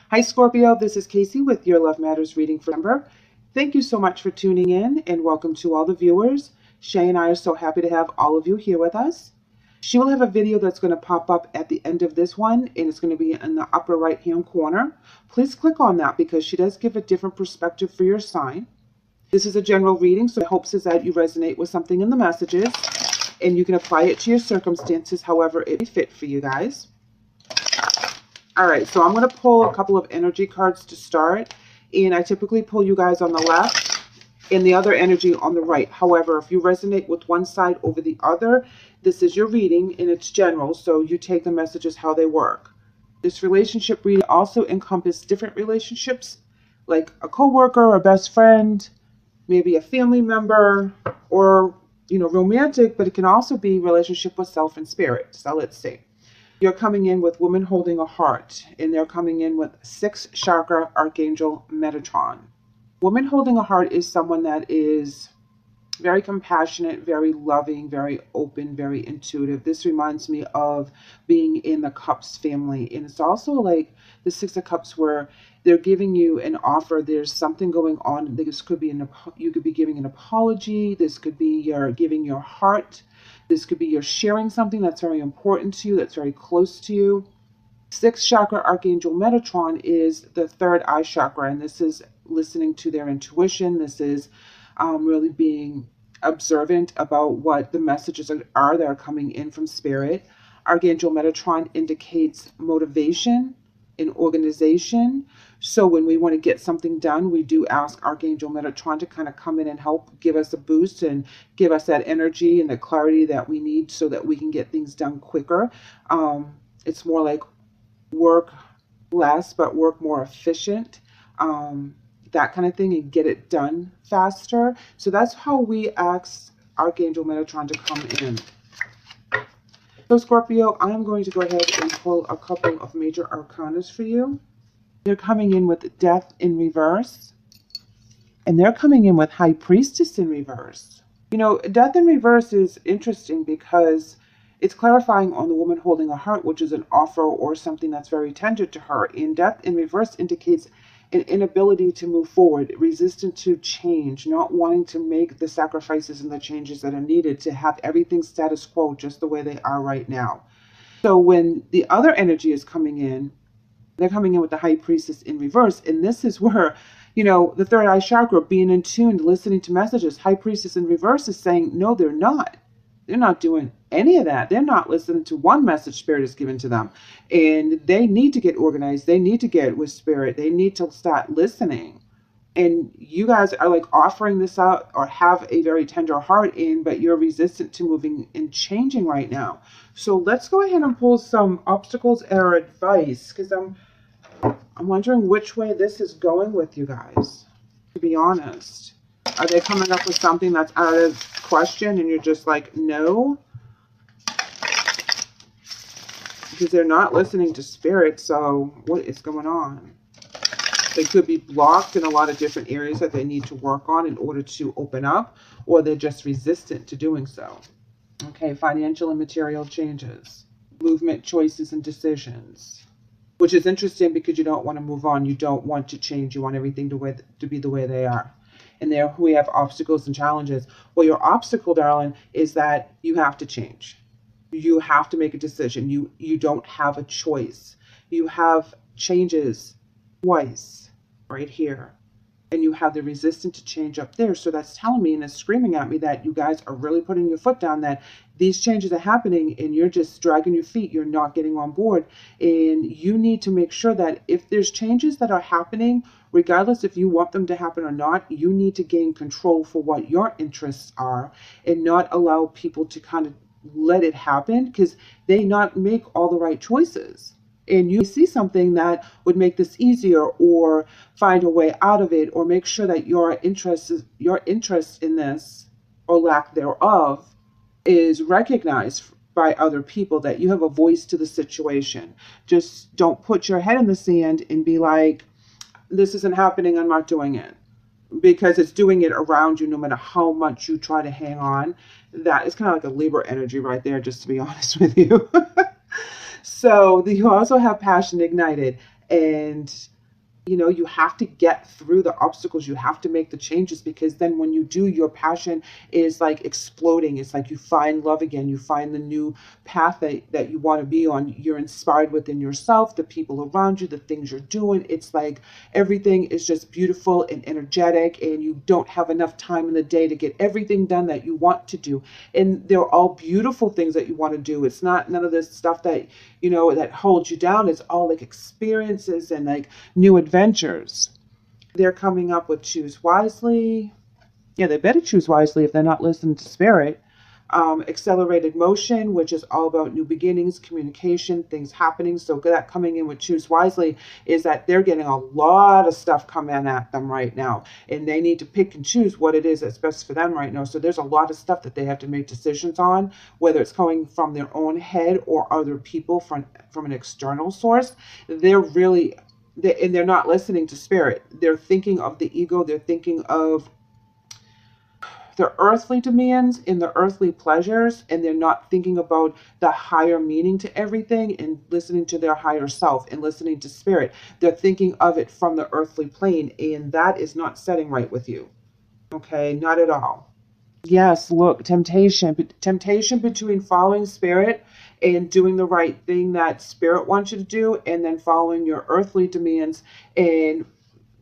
Hi, Scorpio. This is Casey with your Love Matters reading for December. Thank you so much for tuning in and welcome to all the viewers. Shay and I are so happy to have all of you here with us. She will have a video that's going to pop up at the end of this one, and it's going to be in the upper right hand corner. Please click on that because she does give a different perspective for your sign. This is a general reading, so my hopes is that you resonate with something in the messages and you can apply it to your circumstances however it may fit for you guys. All right, so I'm going to pull a couple of energy cards to start, and I typically pull you guys on the left and the other energy on the right. However, if you resonate with one side over the other, this is your reading and it's general, so you take the messages how they work. This relationship reading also encompasses different relationships, like a coworker, a best friend, maybe a family member, or romantic, but it can also be relationship with self and spirit. So let's see. You're coming in with Woman Holding a Heart, and they're coming in with 6th Chakra Archangel Metatron. Woman Holding a Heart is someone that is very compassionate, very loving, very open, very intuitive. This reminds me of being in the Cups family. And it's also like the 6 of Cups where they're giving you an offer. There's something going on. This could be you could be giving an apology. This could be you're giving your heart. This could be you're sharing something that's very important to you, that's very close to you. 6th Chakra Archangel Metatron is the 3rd eye chakra, and this is listening to their intuition. This is really being observant about what the messages are that are coming in from spirit. Archangel Metatron indicates motivation and organization. So when we want to get something done, we do ask Archangel Metatron to kind of come in and help give us a boost and give us that energy and the clarity that we need so that we can get things done quicker. It's more like work less, but work more efficient. That kind of thing, and get it done faster. So that's how we ask Archangel Metatron to come in. So Scorpio, I'm going to go ahead and pull a couple of major arcanas for you. They're coming in with Death in reverse, and they're coming in with High Priestess in reverse. Death in reverse is interesting because it's clarifying on the woman holding a heart, which is an offer or something that's very tender to her. And Death in reverse indicates an inability to move forward, resistant to change, not wanting to make the sacrifices and the changes that are needed to have everything status quo just the way they are right now. So when the other energy is coming in, they're coming in with the High Priestess in reverse. And this is where, the 3rd eye chakra, being in tune, listening to messages. High Priestess in reverse is saying, no, they're not. They're not doing any of that. They're not listening to one message Spirit is given to them. And they need to get organized. They need to get with Spirit. They need to start listening. And you guys are like offering this out or have a very tender heart but you're resistant to moving and changing right now. So let's go ahead and pull some obstacles or advice, because I'm wondering which way this is going with you guys, to be honest. Are they coming up with something that's out of question and you're just like, no? Because they're not listening to Spirit, so what is going on? They could be blocked in a lot of different areas that they need to work on in order to open up, or they're just resistant to doing so. Okay, financial and material changes, movement, choices, and decisions. Which is interesting because you don't want to move on. You don't want to change. You want everything to be the way they are. And there we have obstacles and challenges. Well, your obstacle, darling, is that you have to change. You have to make a decision. You don't have a choice. You have changes twice right here. And you have the resistance to change up there. So that's telling me and it's screaming at me that you guys are really putting your foot down, that these changes are happening and you're just dragging your feet. You're not getting on board. And you need to make sure that if there's changes that are happening, regardless if you want them to happen or not, you need to gain control for what your interests are and not allow people to kind of let it happen, because they not make all the right choices. And you see something that would make this easier or find a way out of it or make sure that your interest in this, or lack thereof, is recognized by other people, that you have a voice to the situation. Just don't put your head in the sand and be like, this isn't happening, I'm not doing it. Because it's doing it around you no matter how much you try to hang on. That is kind of like a Libra energy right there, just to be honest with you. So you also have passion ignited, and You know, you have to get through the obstacles. You have to make the changes, because then when you do, your passion is like exploding. It's like you find love again. You find the new path that you want to be on. You're inspired within yourself, the people around you, the things you're doing. It's like everything is just beautiful and energetic, and you don't have enough time in the day to get everything done that you want to do. And they're all beautiful things that you want to do. It's not none of this stuff that, you know, that holds you down. It's all like experiences and like new adventures. They're coming up with choose wisely. Yeah, they better choose wisely if they're not listening to spirit. Accelerated motion, which is all about new beginnings, communication, things happening. So that coming in with choose wisely is that they're getting a lot of stuff coming at them right now, and they need to pick and choose what it is that's best for them right now. So there's a lot of stuff that they have to make decisions on, whether it's coming from their own head or other people from an external source. They're really, and they're not listening to spirit. They're thinking of the ego. They're thinking of their earthly demands and the earthly pleasures, and they're not thinking about the higher meaning to everything and listening to their higher self and listening to spirit. They're thinking of it from the earthly plane, and that is not setting right with you. Okay, not at all. Yes, look, temptation between following spirit and doing the right thing that spirit wants you to do, and then following your earthly demands and,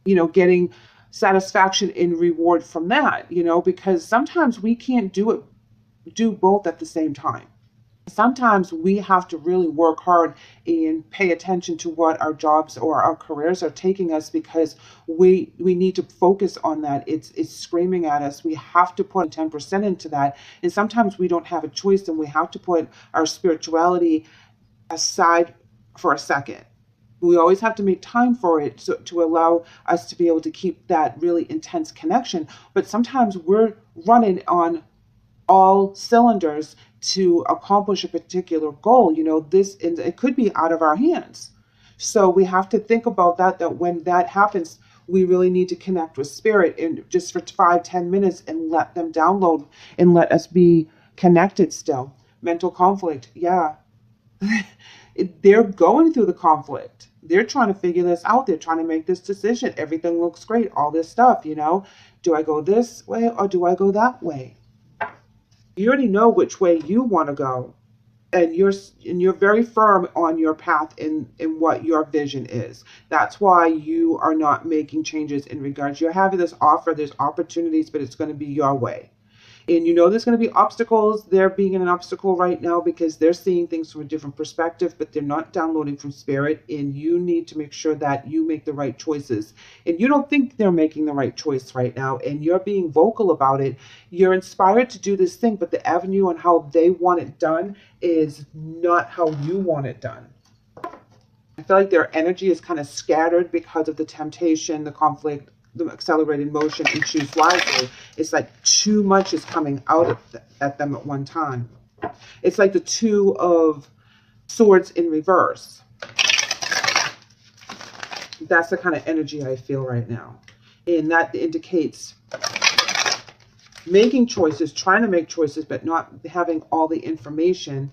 you know, getting satisfaction and reward from that, you know, because sometimes we can't do both at the same time. Sometimes we have to really work hard and pay attention to what our jobs or our careers are taking us, because we need to focus on that. It's screaming at us. We have to put 10% into that. And sometimes we don't have a choice, and we have to put our spirituality aside for a second. We always have to make time for it, to allow us to be able to keep that really intense connection. But sometimes we're running on all cylinders to accomplish a particular goal. You know, it could be out of our hands. So we have to think about that when that happens, we really need to connect with spirit, and just for 5-10 minutes, and let them download and let us be connected still. Mental conflict, yeah. They're going through the conflict. They're trying to figure this out. They're trying to make this decision. Everything looks great, all this stuff, you know. Do I go this way or do I go that way? You already know which way you want to go. And you're very firm on your path in what your vision is. That's why you are not making changes in regards. You're having this offer, there's opportunities, but it's going to be your way. And you know there's going to be obstacles. They're being an obstacle right now because they're seeing things from a different perspective, but they're not downloading from spirit. And you need to make sure that you make the right choices. And you don't think they're making the right choice right now, and you're being vocal about it. You're inspired to do this thing, but the avenue on how they want it done is not how you want it done. I feel like their energy is kind of scattered because of the temptation, the conflict, the accelerated motion, and choose wisely. It's like too much is coming out at them at one time. It's like the Two of Swords in reverse. That's the kind of energy I feel right now. And that indicates making choices, trying to make choices, but not having all the information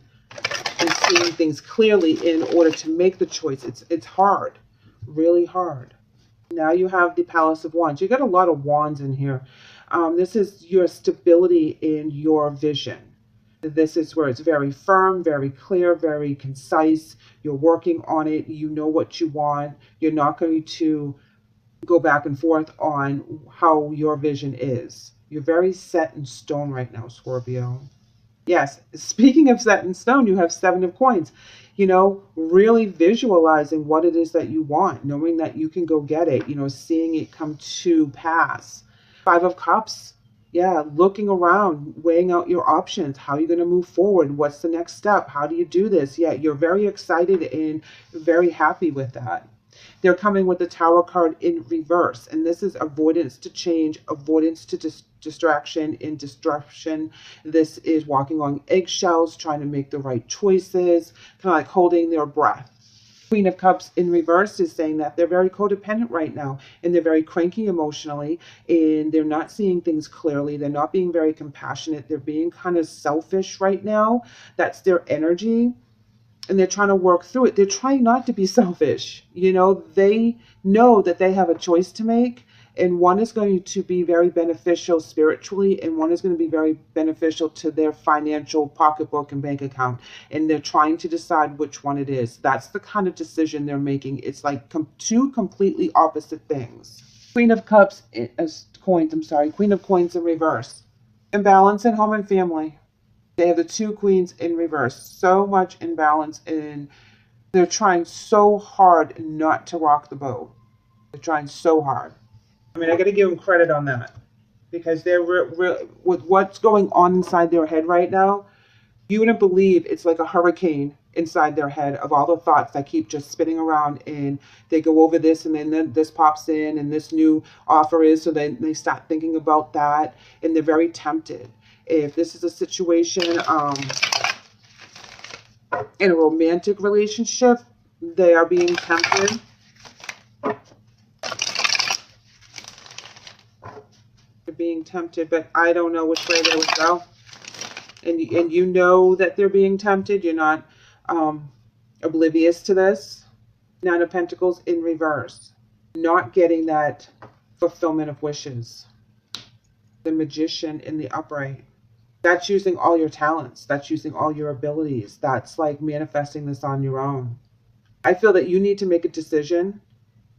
and seeing things clearly in order to make the choice. It's hard, really hard. Now you have the Palace of Wands. You got a lot of wands in here. This is your stability in your vision. This is where it's very firm, very clear, very concise. You're working on it. You know what you want. You're not going to go back and forth on how your vision is. You're very set in stone right now, Scorpio. Yes, speaking of set in stone, you have Seven of Coins. You know, really visualizing what it is that you want, knowing that you can go get it, you know, seeing it come to pass. Five of Cups. Yeah, looking around, weighing out your options. How are you going to move forward? What's the next step? How do you do this? Yeah, you're very excited and very happy with that. They're coming with the Tower card in reverse, and this is avoidance to change, avoidance to distraction and disruption. This is walking on eggshells, trying to make the right choices, kind of like holding their breath. Queen of Cups in reverse is saying that they're very codependent right now, and they're very cranky emotionally, and they're not seeing things clearly. They're not being very compassionate. They're being kind of selfish right now. That's their energy. and they're trying to work through it. They're trying not to be selfish. You know, they know that they have a choice to make, and one is going to be very beneficial spiritually, and one is going to be very beneficial to their financial pocketbook and bank account. And they're trying to decide which one it is. That's the kind of decision they're making. It's like two completely opposite things. Queen of Cups, coins, I'm sorry, Queen of Coins in reverse. Imbalance in home and family. They have the two queens in reverse. So much imbalance, and they're trying so hard not to rock the boat. They're trying so hard. I mean, I got to give them credit on that, because they're with what's going on inside their head right now. You wouldn't believe it's like a hurricane inside their head of all the thoughts that keep just spinning around, and they go over this, and then this pops in, and this new offer is, so then they start thinking about that, and they're very tempted. If this is a situation in a romantic relationship, they are being tempted. They're being tempted, but I don't know which way they would go. And you know that they're being tempted. You're not oblivious to this. Nine of Pentacles in reverse. Not getting that fulfillment of wishes. The Magician in the upright. That's using all your talents. That's using all your abilities. That's like manifesting this on your own. I feel that you need to make a decision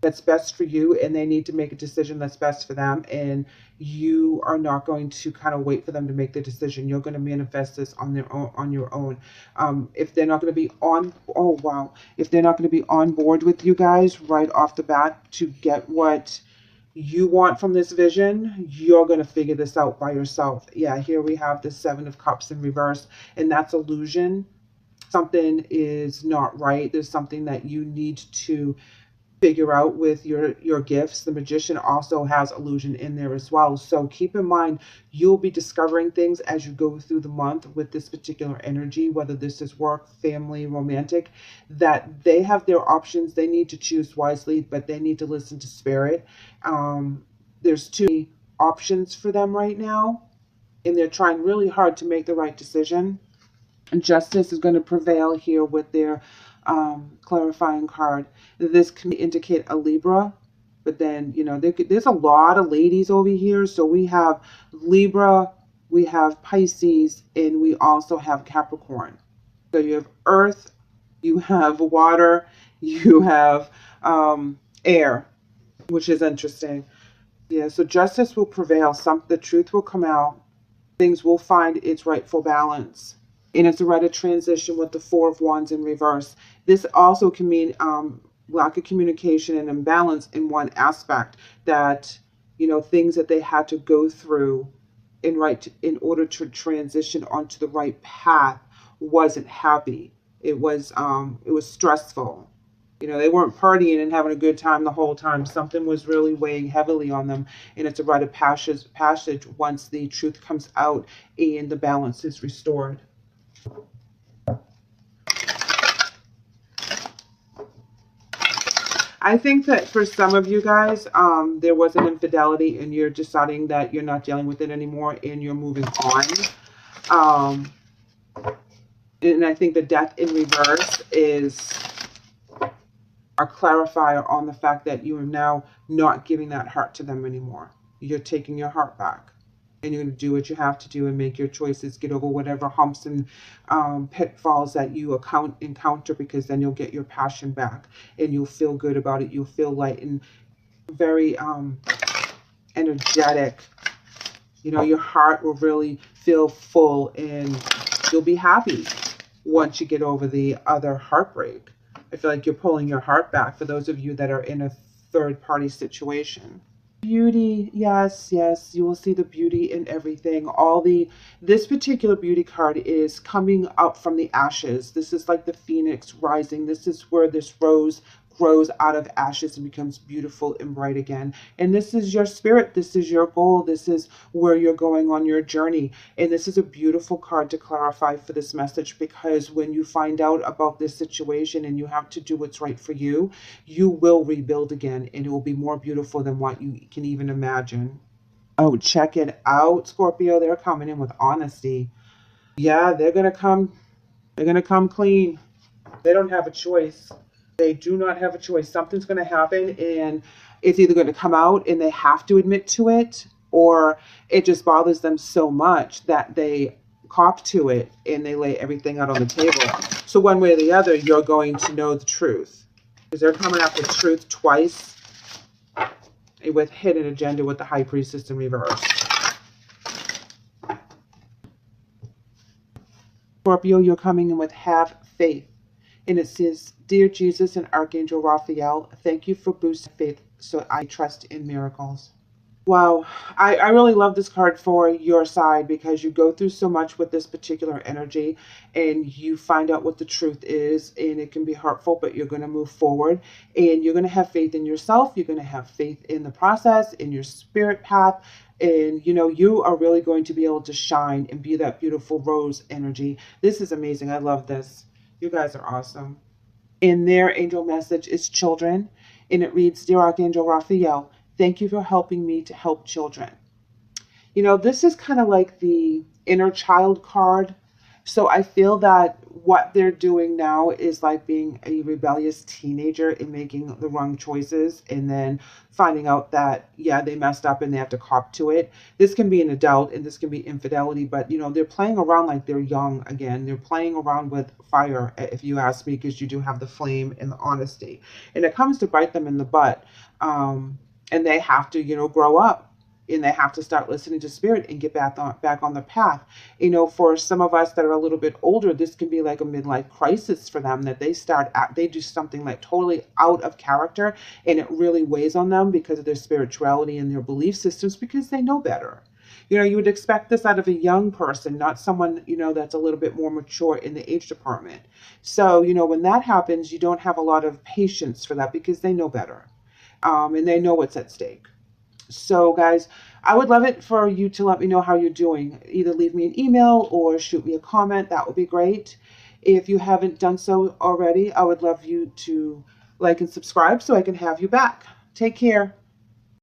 that's best for you, and they need to make a decision that's best for them, and you are not going to kind of wait for them to make the decision. You're going to manifest this on your own. If they're not going to be if they're not going to be on board with you guys right off the bat to get what you want from this vision, you're going to figure this out by yourself. Yeah, here we have the Seven of Cups in reverse, and that's illusion. Something is not right. There's something that you need to figure out with your gifts. The Magician also has illusion in there as well. So keep in mind, you'll be discovering things as you go through the month with this particular energy, whether this is work, family, romantic, that they have their options. They need to choose wisely, but they need to listen to spirit. There's too many options for them right now, and they're trying really hard to make the right decision. And justice is going to prevail here with their clarifying card. This can indicate a Libra, but then, you know, there's a lot of ladies over here. So we have Libra, we have Pisces, and we also have Capricorn. So you have earth, you have water, you have air, which is interesting. Yeah, so justice will prevail. The truth will come out. Things will find its rightful balance. And it's a right transition with the Four of Wands in reverse. This also can mean lack of communication and imbalance in one aspect, that, you know, things that they had to go through in order to transition onto the right path wasn't happy. It was stressful. You know, they weren't partying and having a good time the whole time. Something was really weighing heavily on them, and it's a rite of passage once the truth comes out and the balance is restored. I think that for some of you guys, there was an infidelity, and you're deciding that you're not dealing with it anymore and you're moving on. And I think the Death in reverse is a clarifier on the fact that you are now not giving that heart to them anymore. You're taking your heart back, and you're going to do what you have to do and make your choices, get over whatever humps and pitfalls that you encounter, because then you'll get your passion back and you'll feel good about it. You'll feel light and very energetic. You know, your heart will really feel full, and you'll be happy once you get over the other heartbreak. I feel like you're pulling your heart back for those of you that are in a third-party situation. Beauty, yes, you will see the beauty in everything. This particular beauty card is coming up from the ashes. This is like the phoenix rising. This is where this rose grows out of ashes and becomes beautiful and bright again. And this is your spirit. This is your goal. This is where you're going on your journey. And this is a beautiful card to clarify for this message, because when you find out about this situation and you have to do what's right for you, you will rebuild again, and it will be more beautiful than what you can even imagine. Oh, check it out, Scorpio. They're coming in with honesty. Yeah, they're going to come clean. They don't have a choice. They do not have a choice. Something's going to happen, and it's either going to come out and they have to admit to it, or it just bothers them so much that they cop to it and they lay everything out on the table. So one way or the other, you're going to know the truth, because they're coming up with truth twice with hidden agenda with the high priestess in reverse. Scorpio, you're coming in with have faith. And it says, Dear Jesus and Archangel Raphael, thank you for boosting faith so I trust in miracles. Wow, I really love this card for your side, because you go through so much with this particular energy and you find out what the truth is, and it can be hurtful, but you're going to move forward and you're going to have faith in yourself. You're going to have faith in the process, in your spirit path. And, you know, you are really going to be able to shine and be that beautiful rose energy. This is amazing. I love this. You guys are awesome. And their angel message is children. And it reads, Dear Archangel Raphael, thank you for helping me to help children. You know, this is kind of like the inner child card. So I feel that what they're doing now is like being a rebellious teenager and making the wrong choices and then finding out that, yeah, they messed up and they have to cop to it. This can be an adult and this can be infidelity, but, you know, they're playing around like they're young again. They're playing around with fire, if you ask me, because you do have the flame and the honesty. And it comes to bite them in the butt. And they have to, you know, grow up. And they have to start listening to spirit and get back on the path. You know, for some of us that are a little bit older, this can be like a midlife crisis for them, that they do something like totally out of character, and it really weighs on them because of their spirituality and their belief systems, because they know better. You know, you would expect this out of a young person, not someone, you know, that's a little bit more mature in the age department. So, you know, when that happens, you don't have a lot of patience for that because they know better. And they know what's at stake. So guys, I would love it for you to let me know how you're doing. Either leave me an email or shoot me a comment. That would be great. If you haven't done so already, I would love you to like and subscribe so I can have you back. Take care.